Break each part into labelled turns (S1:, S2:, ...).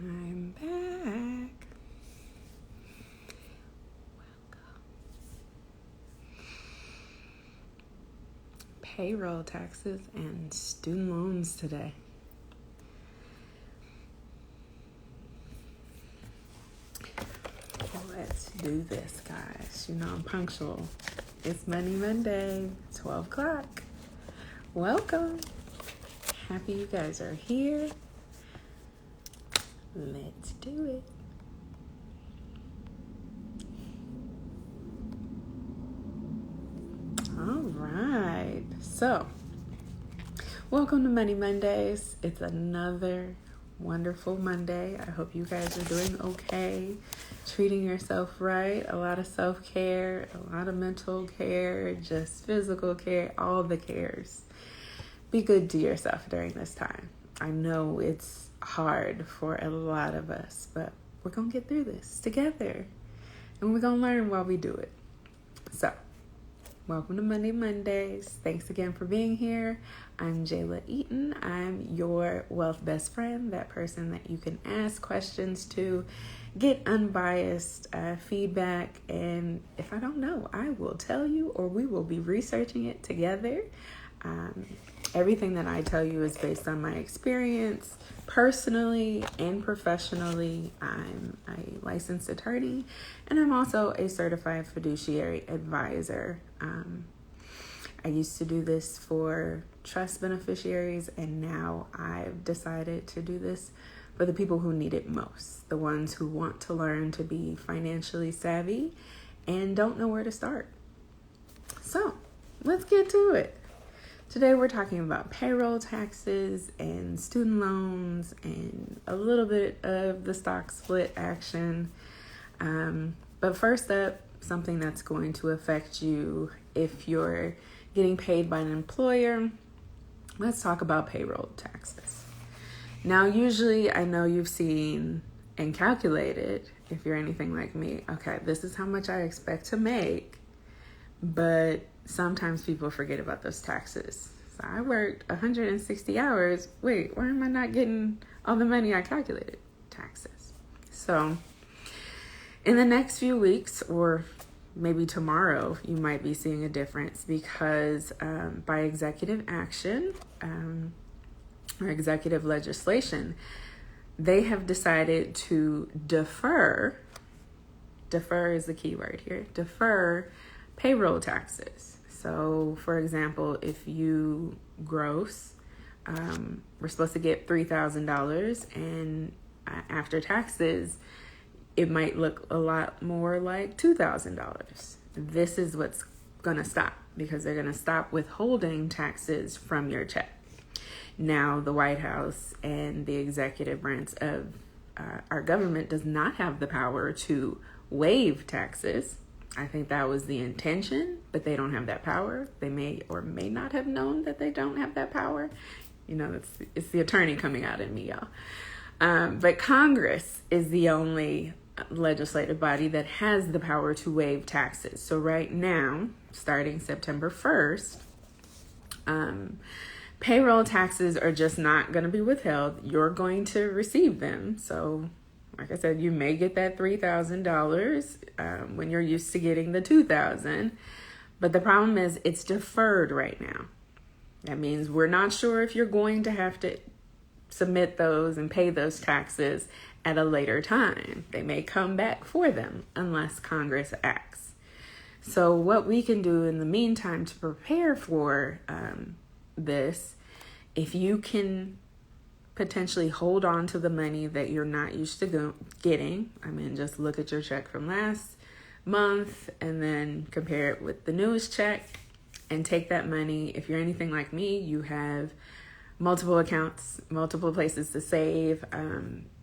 S1: I'm back. Welcome. Payroll taxes and student loans today. Let's do this, guys. You know I'm punctual. It's Money Monday, 12 o'clock. Welcome. Happy you guys are here. Let's do it. All right. So, welcome to Money Mondays. It's another wonderful Monday. I hope you guys are doing okay, treating yourself right, a lot of self-care, a lot of mental care, just physical care, all the cares. Be good to yourself during this time. I know it's hard for a lot of us, but we're going to get through this together, and we're going to learn while we do it. So, welcome to Monday Mondays. Thanks again for being here. I'm Jayla Eaton. I'm your wealth best friend, that person that you can ask questions to, get unbiased feedback, and if I don't know, I will tell you, or we will be researching it together. Everything that I tell you is based on my experience, personally and professionally. I'm a licensed attorney, and I'm also a certified fiduciary advisor. I used to do this for trust beneficiaries, and now I've decided to do this for the people who need it most, the ones who want to learn to be financially savvy and don't know where to start. So, let's get to it. Today we're talking about payroll taxes and student loans and a little bit of the stock split action. But first up, something that's going to affect you if you're getting paid by an employer. Let's talk about payroll taxes. Now, usually I know you've seen and calculated, if you're anything like me, okay, this is how much I expect to make, but sometimes people forget about those taxes. So I worked 160 hours. Wait, why am I not getting all the money I calculated? Taxes. So in the next few weeks, or maybe tomorrow, you might be seeing a difference because by executive action or executive legislation, they have decided to defer is the key word here, defer payroll taxes. So, for example, if you gross, we're supposed to get $3,000, and after taxes, it might look a lot more like $2,000. This is what's going to stop, because they're going to stop withholding taxes from your check. Now, the White House and the executive branch of our government does not have the power to waive taxes. I think that was the intention, but they don't have that power. They may or may not have known that they don't have that power. You know, it's the attorney coming out in me, y'all. But Congress is the only legislative body that has the power to waive taxes. So right now, starting September 1st, payroll taxes are just not going to be withheld. You're going to receive them. So like I said, you may get that $3,000 when you're used to getting the $2,000. But the problem is it's deferred right now. That means we're not sure if you're going to have to submit those and pay those taxes at a later time. They may come back for them unless Congress acts. So what we can do in the meantime to prepare for this, if you can potentially hold on to the money that you're not used to getting. I mean, just look at your check from last month and then compare it with the newest check and take that money. If you're anything like me, you have multiple accounts, multiple places to save.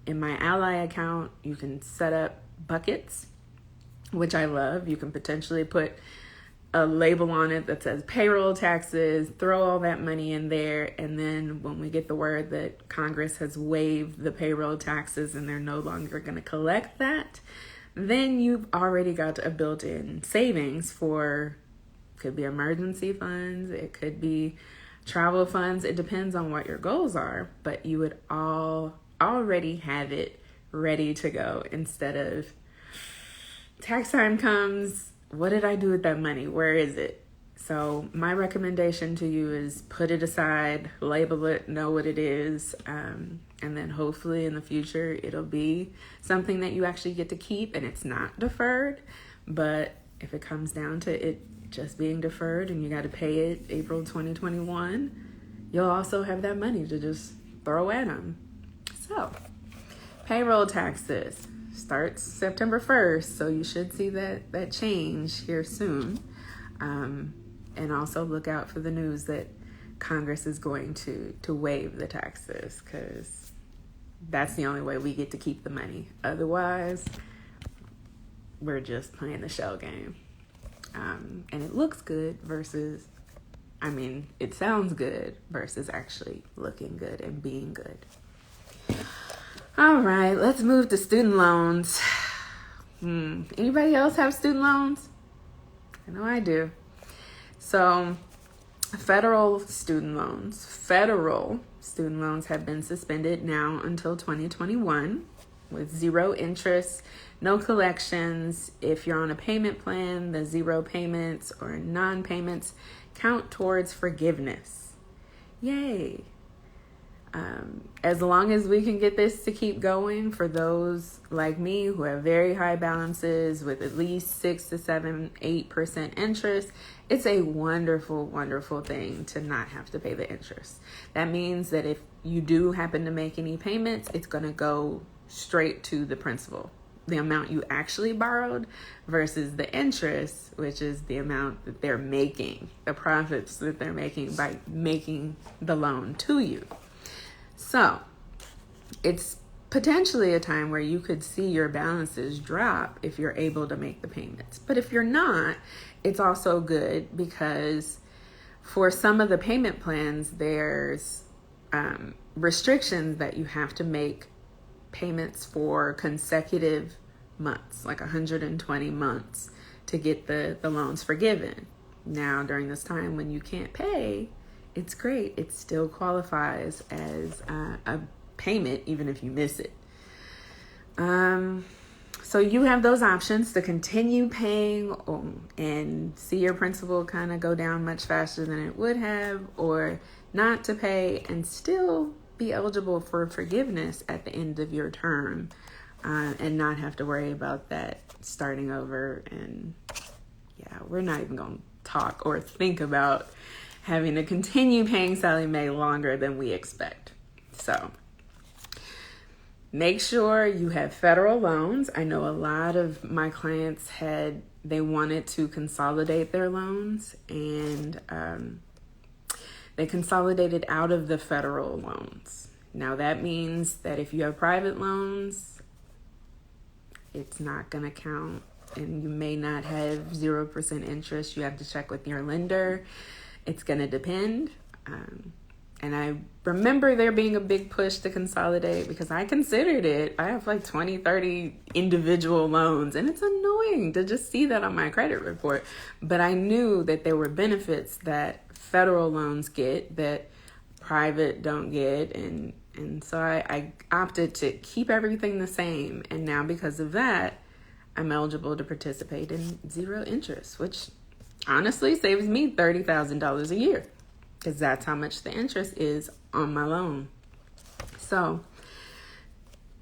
S1: In my Ally account, you can set up buckets, which I love. You can potentially put a label on it that says payroll taxes, throw all that money in there, and then when we get the word that Congress has waived the payroll taxes and they're no longer going to collect that, then you've already got a built-in savings for, could be emergency funds, it could be travel funds, it depends on what your goals are, but you would already have it ready to go instead of tax time comes. What did I do with that money? Where is it? So my recommendation to you is put it aside, label it, know what it is, and then hopefully in the future it'll be something that you actually get to keep and it's not deferred. But if it comes down to it just being deferred and you got to pay it April 2021, you'll also have that money to just throw at them. So payroll taxes starts September 1st, so you should see that change here soon. And also look out for the news that Congress is going to waive the taxes, because that's the only way we get to keep the money. Otherwise, we're just playing the shell game. And it looks good versus, it sounds good versus actually looking good and being good. All right, let's move to student loans. Anybody else have student loans? I know I do. So federal student loans have been suspended now until 2021 with zero interest, no collections. If you're on a payment plan, the zero payments or non-payments count towards forgiveness. Yay. As long as we can get this to keep going for those like me who have very high balances with at least 6 to 7, 8% interest, it's a wonderful, wonderful thing to not have to pay the interest. That means that if you do happen to make any payments, it's going to go straight to the principal, the amount you actually borrowed versus the interest, which is the amount that they're making, the profits that they're making by making the loan to you. So it's potentially a time where you could see your balances drop if you're able to make the payments. But if you're not, it's also good because for some of the payment plans, there's restrictions that you have to make payments for consecutive months, like 120 months to get the loans forgiven. Now, during this time when you can't pay, it's great. It still qualifies as a payment, even if you miss it. So you have those options to continue paying and see your principal kind of go down much faster than it would have, or not to pay and still be eligible for forgiveness at the end of your term, and not have to worry about that starting over. And yeah, we're not even going to talk or think about having to continue paying Sally Mae longer than we expect. So make sure you have federal loans. I know a lot of my clients they wanted to consolidate their loans, and they consolidated out of the federal loans. Now that means that if you have private loans, it's not going to count, and you may not have 0% interest. You have to check with your lender. It's going to depend. And I remember there being a big push to consolidate because I considered it. I have like 20, 30 individual loans, and it's annoying to just see that on my credit report. But I knew that there were benefits that federal loans get that private don't get. And so I opted to keep everything the same. And now because of that, I'm eligible to participate in zero interest, which honestly saves me $30,000 a year, because that's how much the interest is on my loan. So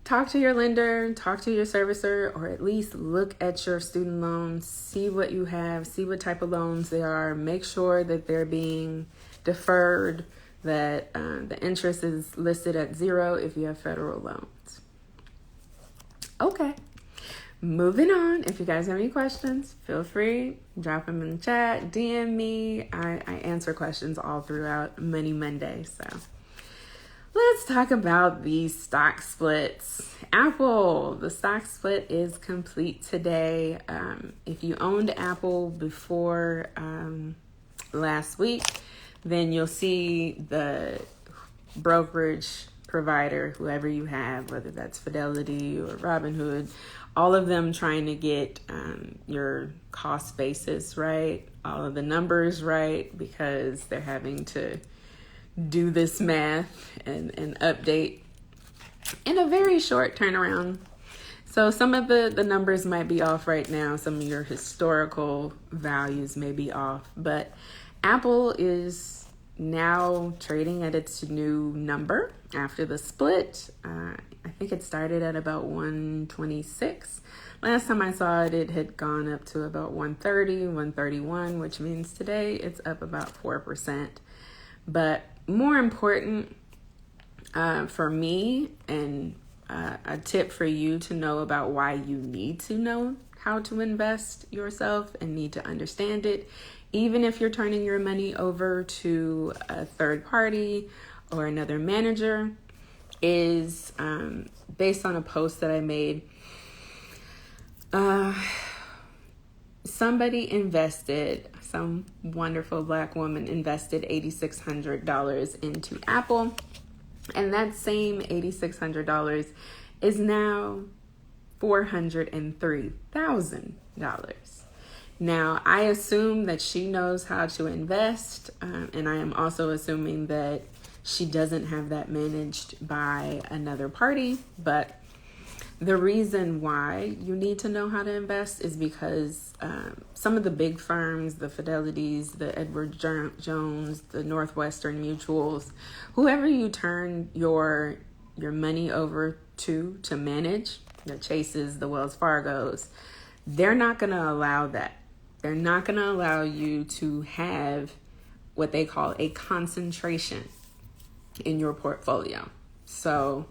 S1: talk to your lender, talk to your servicer, or at least look at your student loans, see what you have, see what type of loans they are, make sure that they're being deferred, that the interest is listed at 0 if you have federal loans. Okay. Moving on, if you guys have any questions, feel free, drop them in the chat, DM me. I answer questions all throughout Money Monday. So let's talk about the stock splits. Apple, the stock split is complete today. If you owned Apple before last week, then you'll see the brokerage provider, whoever you have, whether that's Fidelity or Robinhood, all of them trying to get your cost basis right, all of the numbers right, because they're having to do this math and update in a very short turnaround. So some of the numbers might be off right now. Some of your historical values may be off. But Apple is now trading at its new number after the split. I think it started at about 126. Last time I saw it, it had gone up to about 130, 131, which means today it's up about 4%. But more important for me, and a tip for you to know about why you need to know how to invest yourself and need to understand it, even if you're turning your money over to a third party or another manager, is based on a post that I made. Somebody invested, some wonderful Black woman invested $8,600 into Apple. And that same $8,600 is now $403,000. Now, I assume that she knows how to invest, and I am also assuming that she doesn't have that managed by another party. But the reason why you need to know how to invest is because some of the big firms, the Fidelities, the Edward Jones, the Northwestern Mutuals, whoever you turn your money over to manage, the Chases, the Wells Fargos, they're not going to allow that. They're not going to allow you to have what they call a concentration in your portfolio. So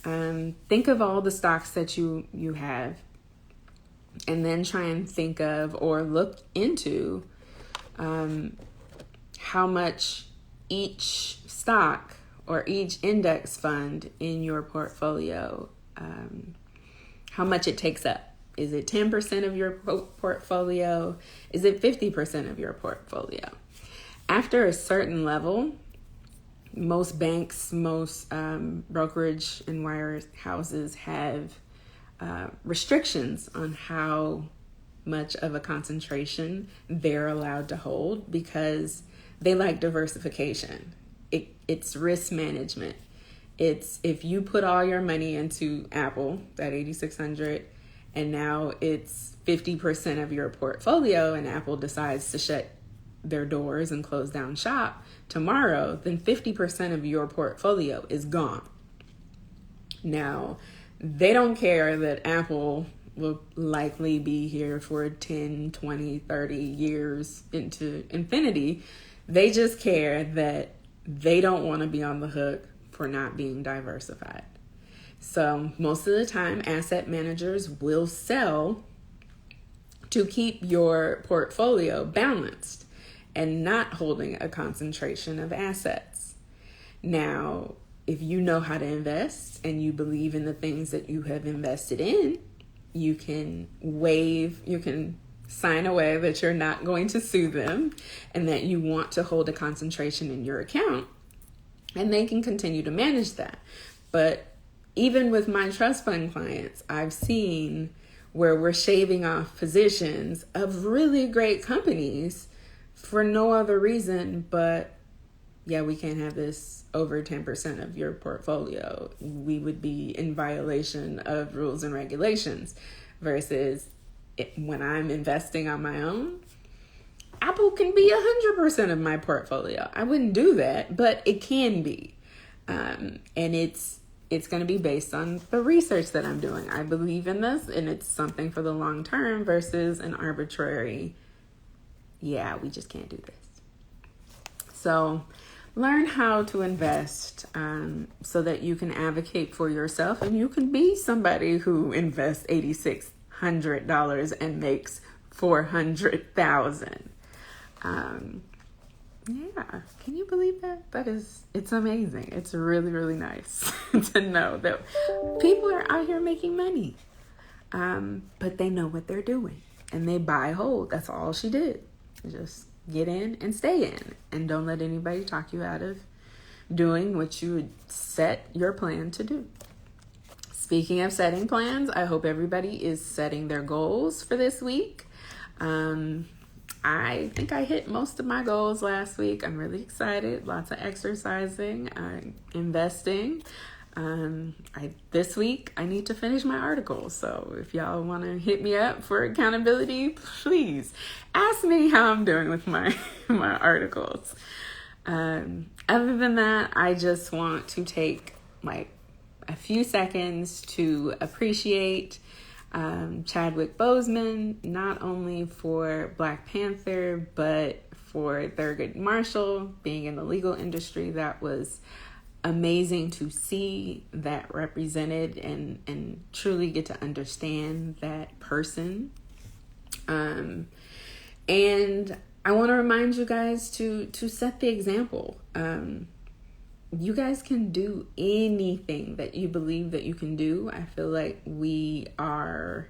S1: think of all the stocks that you have, and then try and think of or look into how much each stock or each index fund in your portfolio, how much it takes up. Is it 10% of your portfolio? Is it 50% of your portfolio? After a certain level, most banks, most brokerage and wire houses have restrictions on how much of a concentration they're allowed to hold, because they like diversification. It's risk management. It's if you put all your money into Apple, that $8,600, and now it's 50% of your portfolio, and Apple decides to shut their doors and close down shop tomorrow, then 50% of your portfolio is gone. Now, they don't care that Apple will likely be here for 10, 20, 30 years into infinity. They just care that they don't want to be on the hook for not being diversified. So most of the time, asset managers will sell to keep your portfolio balanced and not holding a concentration of assets. Now, if you know how to invest and you believe in the things that you have invested in, you can sign away that you're not going to sue them and that you want to hold a concentration in your account, and they can continue to manage that. But even with my trust fund clients, I've seen where we're shaving off positions of really great companies for no other reason but, yeah, we can't have this over 10% of your portfolio. We would be in violation of rules and regulations. Versus when I'm investing on my own, Apple can be 100% of my portfolio. I wouldn't do that, but it can be. And it's going to be based on the research that I'm doing. I believe in this, and it's something for the long term versus an arbitrary, yeah, we just can't do this. So learn how to invest so that you can advocate for yourself, and you can be somebody who invests $8,600 and makes $400,000. Yeah, can you believe that? It's amazing. It's really, really nice to know that people are out here making money, but they know what they're doing, and they buy hold. That's all she did. Just get in and stay in, and don't let anybody talk you out of doing what you would set your plan to do. Speaking of setting plans, I hope everybody is setting their goals for this week. I think I hit most of my goals last week. I'm really excited. Lots of exercising, investing. This week I need to finish my article. So if y'all want to hit me up for accountability, please ask me how I'm doing with my articles. Other than that, I just want to take like a few seconds to appreciate Chadwick Boseman, not only for Black Panther, but for Thurgood Marshall being in the legal industry. That was amazing to see that represented and truly get to understand that person. And I want to remind you guys to set the example. You guys can do anything that you believe that you can do. I feel like we are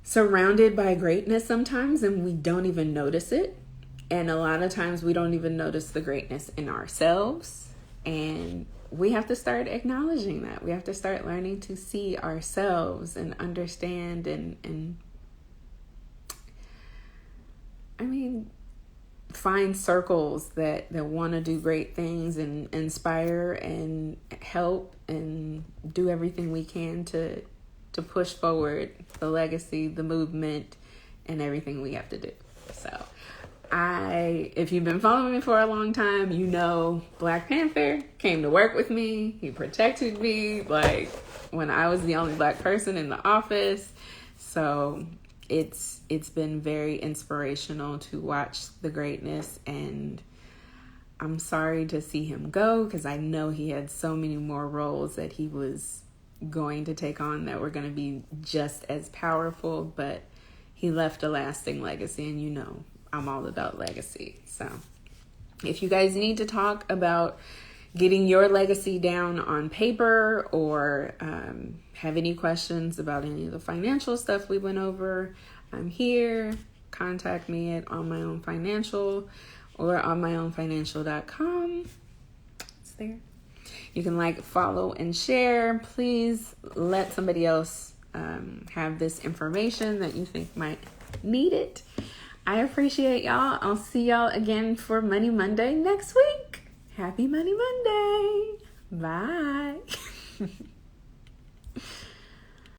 S1: surrounded by greatness sometimes and we don't even notice it. And a lot of times we don't even notice the greatness in ourselves. And we have to start acknowledging that. We have to start learning to see ourselves and understand and find circles that want to do great things and inspire and help and do everything we can to push forward the legacy, the movement, and everything we have to do. So if you've been following me for a long time, you know Black Panther came to work with me. He protected me like when I was the only Black person in the office. So it's been very inspirational to watch the greatness, and I'm sorry to see him go because I know he had so many more roles that he was going to take on that were going to be just as powerful, but he left a lasting legacy, and you know I'm all about legacy. So if you guys need to talk about getting your legacy down on paper or have any questions about any of the financial stuff we went over, I'm here. Contact me at On My Own Financial or onmyownfinancial.com. It's there. You can like, follow, and share. Please let somebody else have this information that you think might need it. I appreciate y'all. I'll see y'all again for Money Monday next week. Happy Money Monday. Bye.